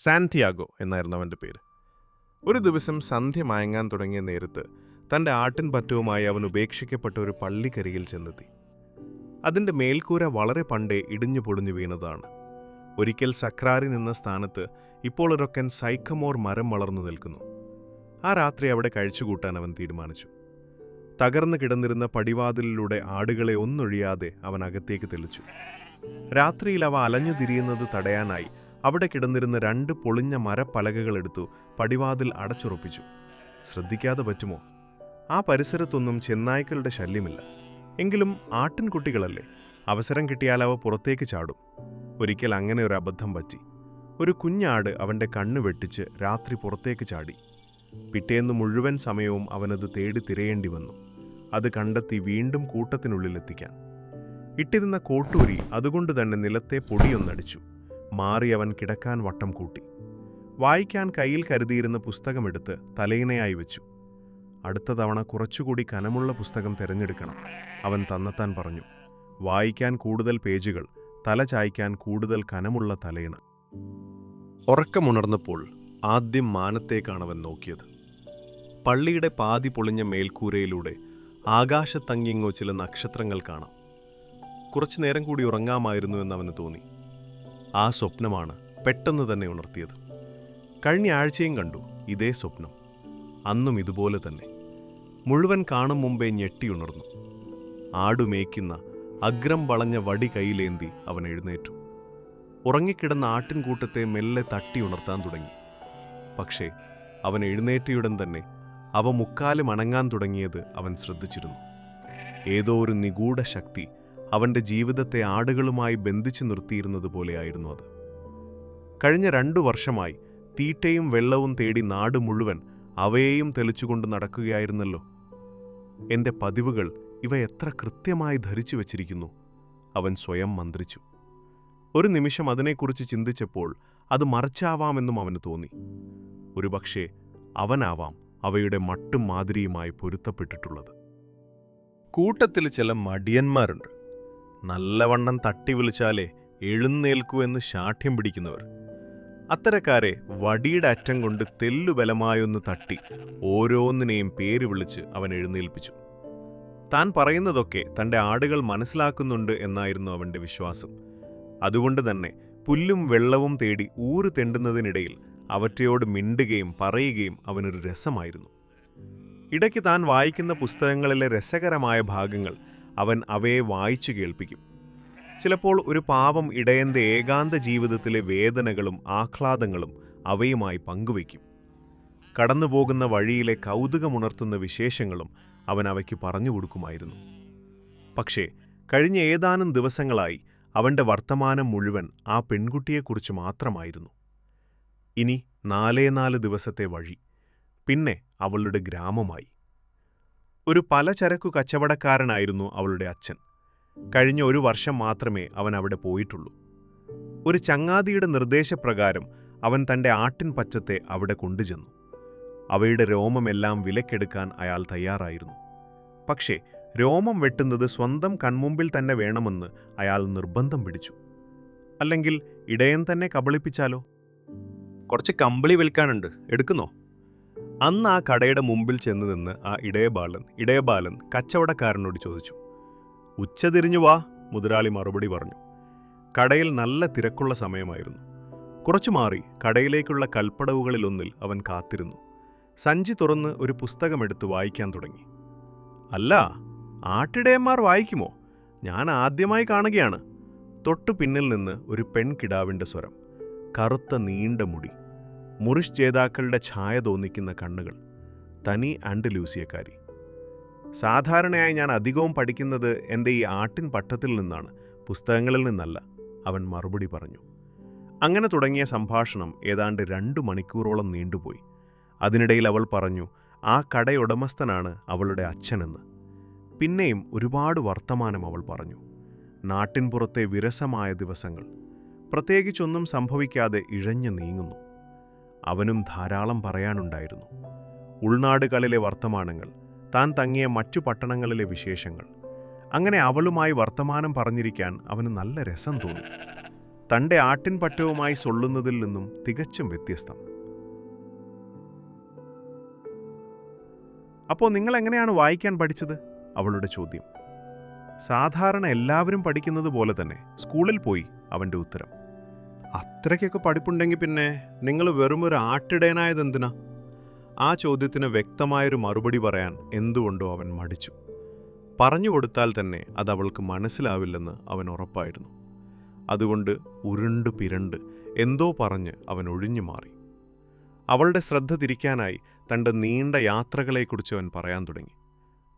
Santiago എന്നായിരുന്നു അവൻ്റെ പേര്. ഒരു ദിവസം സന്ധ്യ മയങ്ങാൻ തുടങ്ങിയ നേരത്ത് തൻ്റെ ആട്ടിൻപറ്റവുമായി അവൻ ഉപേക്ഷിക്കപ്പെട്ട ഒരു പള്ളിക്കരികിൽ ചെന്നെത്തി. അതിൻ്റെ മേൽക്കൂര വളരെ പണ്ടേ ഇടിഞ്ഞു പൊടിഞ്ഞു വീണതാണ്. ഒരിക്കൽ സക്രാരി നിന്ന സ്ഥാനത്ത് ഇപ്പോൾ ഒരൊക്കൻ സൈക്കമോർ മരം വളർന്നു നിൽക്കുന്നു. ആ രാത്രി അവിടെ കഴിച്ചുകൂട്ടാൻ അവൻ തീരുമാനിച്ചു. തകർന്നു കിടന്നിരുന്ന പടിവാതിലിലൂടെ ആടുകളെ ഒന്നൊഴിയാതെ അവൻ അകത്തേക്ക് തെളിച്ചു. രാത്രിയിൽ അവ അലഞ്ഞു തിരിയുന്നത് തടയാനായി അവിടെ കിടന്നിരുന്ന 2 പൊളിഞ്ഞ മരപ്പലകകളെടുത്തു പടിവാതിൽ അടച്ചുറപ്പിച്ചു. ശ്രദ്ധിക്കാതെ പറ്റുമോ? ആ പരിസരത്തൊന്നും ചെന്നായ്ക്കളുടെ ശല്യമില്ല. എങ്കിലും ആട്ടിൻകുട്ടികളല്ലേ, അവസരം കിട്ടിയാൽ അവ പുറത്തേക്ക് ചാടും. ഒരിക്കൽ അങ്ങനെ ഒരു അബദ്ധം പറ്റി. ഒരു കുഞ്ഞാട് അവൻ്റെ കണ്ണ് വെട്ടിച്ച് രാത്രി പുറത്തേക്ക് ചാടി. പിറ്റേന്ന് മുഴുവൻ സമയവും അവനത് തേടി തിരയേണ്ടി വന്നു, അത് കണ്ടെത്തി വീണ്ടും കൂട്ടത്തിനുള്ളിലെത്തിക്കാൻ. ഇട്ടിരുന്ന കോട്ടൂരി അതുകൊണ്ട് തന്നെ നിലത്തെ പൊടിയൊന്നടിച്ചു. മാറി അവൻ കിടക്കാൻ വട്ടം കൂട്ടി. വായിക്കാൻ കയ്യിൽ കരുതിയിരുന്ന പുസ്തകമെടുത്ത് തലയിണയായി വെച്ചു. അടുത്ത തവണ കുറച്ചുകൂടി കനമുള്ള പുസ്തകം തിരഞ്ഞെടുക്കണം, അവൻ തന്നെത്താൻ പറഞ്ഞു. വായിക്കാൻ കൂടുതൽ പേജുകൾ, തല ചായ്ക്കാൻ കൂടുതൽ കനമുള്ള തലയിണ. ഉറക്കമുണർന്നപ്പോൾ ആദ്യം മാനത്തേക്കാണവൻ നോക്കിയത്. പള്ളിയുടെ പാതി പൊളിഞ്ഞ മേൽക്കൂരയിലൂടെ ആകാശത്തങ്ങിങ്ങോ ചില നക്ഷത്രങ്ങൾ കാണാം. കുറച്ചു നേരം കൂടി ഉറങ്ങാമായിരുന്നു എന്നവന് തോന്നി. ആ സ്വപ്നമാണ് പെട്ടെന്ന് തന്നെ ഉണർത്തിയത്. കഴിഞ്ഞ ആഴ്ചയും കണ്ടു ഇതേ സ്വപ്നം. അന്നും ഇതുപോലെ തന്നെ. മുഴുവൻ കാണും മുമ്പേ ഞെട്ടിയുണർന്നു. ആടുമേയ്ക്കുന്ന അഗ്രം വളഞ്ഞ വടി കയ്യിലേന്തി അവൻ എഴുന്നേറ്റു. ഉറങ്ങിക്കിടന്ന ആട്ടിൻകൂട്ടത്തെ മെല്ലെ തട്ടി ഉണർത്താൻ തുടങ്ങി. പക്ഷേ അവൻ എഴുന്നേറ്റയുടൻ തന്നെ അവ മുക്കാലും അനങ്ങാൻ തുടങ്ങിയത് അവൻ ശ്രദ്ധിച്ചിരുന്നു. ഏതോ ഒരു നിഗൂഢ ശക്തി അവൻ്റെ ജീവിതത്തെ ആടുകളുമായി ബന്ധിച്ചു നിർത്തിയിരുന്നത് പോലെയായിരുന്നു അത്. കഴിഞ്ഞ 2 വർഷമായി തീറ്റയും വെള്ളവും തേടി നാട് മുഴുവൻ അവയെയും തെളിച്ചുകൊണ്ട് നടക്കുകയായിരുന്നല്ലോ. എൻ്റെ പതിവുകൾ ഇവ എത്ര കൃത്യമായി ധരിച്ചു വച്ചിരിക്കുന്നു, അവൻ സ്വയം മന്ത്രിച്ചു. ഒരു നിമിഷം അതിനെക്കുറിച്ച് ചിന്തിച്ചപ്പോൾ അത് മറിച്ചാവാമെന്നും അവന് തോന്നി. ഒരുപക്ഷെ അവനാവാം അവയുടെ മട്ടും മാതിരിയുമായി പൊരുത്തപ്പെട്ടിട്ടുള്ളത്. കൂട്ടത്തിൽ ചില മടിയന്മാരുണ്ട്. നല്ലവണ്ണം തട്ടി വിളിച്ചാലേ എഴുന്നേൽക്കൂ എന്ന് ശാഠ്യം പിടിക്കുന്നവർ. അത്തരക്കാരെ വടിയുടെ അറ്റം കൊണ്ട് തെല്ലുബലമായൊന്ന് തട്ടി ഓരോന്നിനെയും പേര് വിളിച്ച് അവൻ എഴുന്നേൽപ്പിച്ചു. താൻ പറയുന്നതൊക്കെ തൻ്റെ ആടുകൾ മനസ്സിലാക്കുന്നുണ്ട് എന്നായിരുന്നു അവൻ്റെ വിശ്വാസം. അതുകൊണ്ട് തന്നെ പുല്ലും വെള്ളവും തേടി ഊര് തെണ്ടുന്നതിനിടയിൽ അവറ്റയോട് മിണ്ടുകയും പറയുകയും അവനൊരു രസമായിരുന്നു. ഇടയ്ക്ക് താൻ വായിക്കുന്ന പുസ്തകങ്ങളിലെ രസകരമായ ഭാഗങ്ങൾ അവൻ അവയെ വായിച്ചു കേൾപ്പിക്കും. ചിലപ്പോൾ ഒരു പാവം ഇടയൻ്റെ ഏകാന്ത ജീവിതത്തിലെ വേദനകളും ആഹ്ലാദങ്ങളും അവയുമായി പങ്കുവയ്ക്കും. കടന്നുപോകുന്ന വഴിയിലെ കൗതുകമുണർത്തുന്ന വിശേഷങ്ങളും അവൻ അവയ്ക്ക് പറഞ്ഞു കൊടുക്കുമായിരുന്നു. പക്ഷേ കഴിഞ്ഞ ഏതാനും ദിവസങ്ങളായി അവൻ്റെ വർത്തമാനം മുഴുവൻ ആ പെൺകുട്ടിയെക്കുറിച്ച് മാത്രമായിരുന്നു. ഇനി 4 ദിവസത്തെ വഴി, പിന്നെ അവളുടെ ഗ്രാമമായി. ഒരു പലചരക്കു കച്ചവടക്കാരനായിരുന്നു അവളുടെ അച്ഛൻ. കഴിഞ്ഞ 1 വർഷം മാത്രമേ അവൻ അവിടെ പോയിട്ടുള്ളൂ. ഒരു ചങ്ങാതിയുടെ നിർദ്ദേശപ്രകാരം അവൻ തൻ്റെ ആട്ടിൻപറ്റത്തെ അവിടെ കൊണ്ടുചെന്നു. അവയുടെ രോമമെല്ലാം വിലക്കെടുക്കാൻ അയാൾ തയ്യാറായിരുന്നു. പക്ഷേ രോമം വെട്ടുന്നത് സ്വന്തം കൺമുമ്പിൽ തന്നെ വേണമെന്ന് അയാൾ നിർബന്ധം പിടിച്ചു. അല്ലെങ്കിൽ ഇടയൻ തന്നെ കബളിപ്പിച്ചാലോ? കുറച്ച് കമ്പിളി വിൽക്കാനുണ്ട്, എടുക്കുന്നോ? അന്ന് ആ കടയുടെ മുമ്പിൽ ചെന്ന് നിന്ന് ആ ഇടയബാലൻ കച്ചവടക്കാരനോട് ചോദിച്ചു. ഉച്ചതിരിഞ്ഞു വാ, മുതലാളി മറുപടി പറഞ്ഞു. കടയിൽ നല്ല തിരക്കുള്ള സമയമായിരുന്നു. കുറച്ചു മാറി കടയിലേക്കുള്ള കൽപ്പടവുകളിലൊന്നിൽ അവൻ കാത്തിരുന്നു. സഞ്ചി തുറന്ന് ഒരു പുസ്തകമെടുത്ത് വായിക്കാൻ തുടങ്ങി. അല്ല, ആട്ടിടയന്മാർ വായിക്കുമോ? ഞാൻ ആദ്യമായി കാണുകയാണ്. തൊട്ടു പിന്നിൽ നിന്ന് ഒരു പെൺകിടാവിൻ്റെ സ്വരം. കറുത്ത നീണ്ട മുടി, മുറിഷ് ജേതാക്കളുടെ ഛായ തോന്നിക്കുന്ന കണ്ണുകൾ, തനി ആൻഡലൂസിയക്കാരി. സാധാരണയായി ഞാൻ അധികവും പഠിക്കുന്നത് എൻ്റെ ഈ ആട്ടിൻ പട്ടത്തിൽ നിന്നാണ്, പുസ്തകങ്ങളിൽ നിന്നല്ല, അവൻ മറുപടി പറഞ്ഞു. അങ്ങനെ തുടങ്ങിയ സംഭാഷണം ഏതാണ്ട് 2 മണിക്കൂറോളം നീണ്ടുപോയി. അതിനിടയിൽ അവൾ പറഞ്ഞു ആ കടയുടമസ്ഥനാണ് അവളുടെ അച്ഛനെന്ന്. പിന്നെയും ഒരുപാട് വർത്തമാനം അവൾ പറഞ്ഞു. നാട്ടിൻപുറത്തെ വിരസമായ ദിവസങ്ങൾ, പ്രത്യേകിച്ചൊന്നും സംഭവിക്കാതെ ഇഴഞ്ഞു നീങ്ങുന്നു. അവനും ധാരാളം പറയാനുണ്ടായിരുന്നു. ഉൾനാടുകളിലെ വർത്തമാനങ്ങൾ, താൻ തങ്ങിയ മറ്റു പട്ടണങ്ങളിലെ വിശേഷങ്ങൾ. അങ്ങനെ അവളുമായി വർത്തമാനം പറഞ്ഞിരിക്കാൻ അവന് നല്ല രസം തോന്നി. തൻ്റെ ആട്ടിൻപറ്റവുമായി സൊള്ളുന്നതിൽ നിന്നും തികച്ചും വ്യത്യസ്തം. അപ്പോൾ നിങ്ങൾ എങ്ങനെയാണ് വായിക്കാൻ പഠിച്ചത്? അവളുടെ ചോദ്യം. സാധാരണ എല്ലാവരും പഠിക്കുന്നത് പോലെ തന്നെ, സ്കൂളിൽ പോയി. അവൻ്റെ ഉത്തരം. അത്രയ്ക്കൊക്കെ പഠിപ്പുണ്ടെങ്കിൽ പിന്നെ നിങ്ങൾ വെറുമൊരു ആട്ടിടയനായതെന്തിനാ? ആ ചോദ്യത്തിന് വ്യക്തമായൊരു മറുപടി പറയാൻ എന്തുകൊണ്ടോ അവൻ മടിച്ചു. പറഞ്ഞു കൊടുത്താൽ തന്നെ അത് അവൾക്ക് മനസ്സിലാവില്ലെന്ന് അവൻ ഉറപ്പായിരുന്നു. അതുകൊണ്ട് ഉരുണ്ട് പിരണ്ട് എന്തോ പറഞ്ഞ് അവൻ ഒഴിഞ്ഞു മാറി. അവളുടെ ശ്രദ്ധ തിരിക്കാനായി തൻ്റെ നീണ്ട യാത്രകളെക്കുറിച്ച് അവൻ പറയാൻ തുടങ്ങി.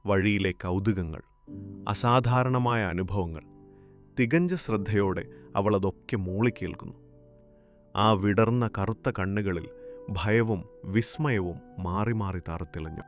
വഴിയിലെ കൗതുകങ്ങൾ, അസാധാരണമായ അനുഭവങ്ങൾ. തികഞ്ഞ ശ്രദ്ധയോടെ അവളതൊക്കെ മൂളിക്കേൾക്കുന്നു. ആ വിടർന്ന കറുത്ത കണ്ണുകളിൽ ഭയവും വിസ്മയവും മാറി മാറി താറത്തിളഞ്ഞു.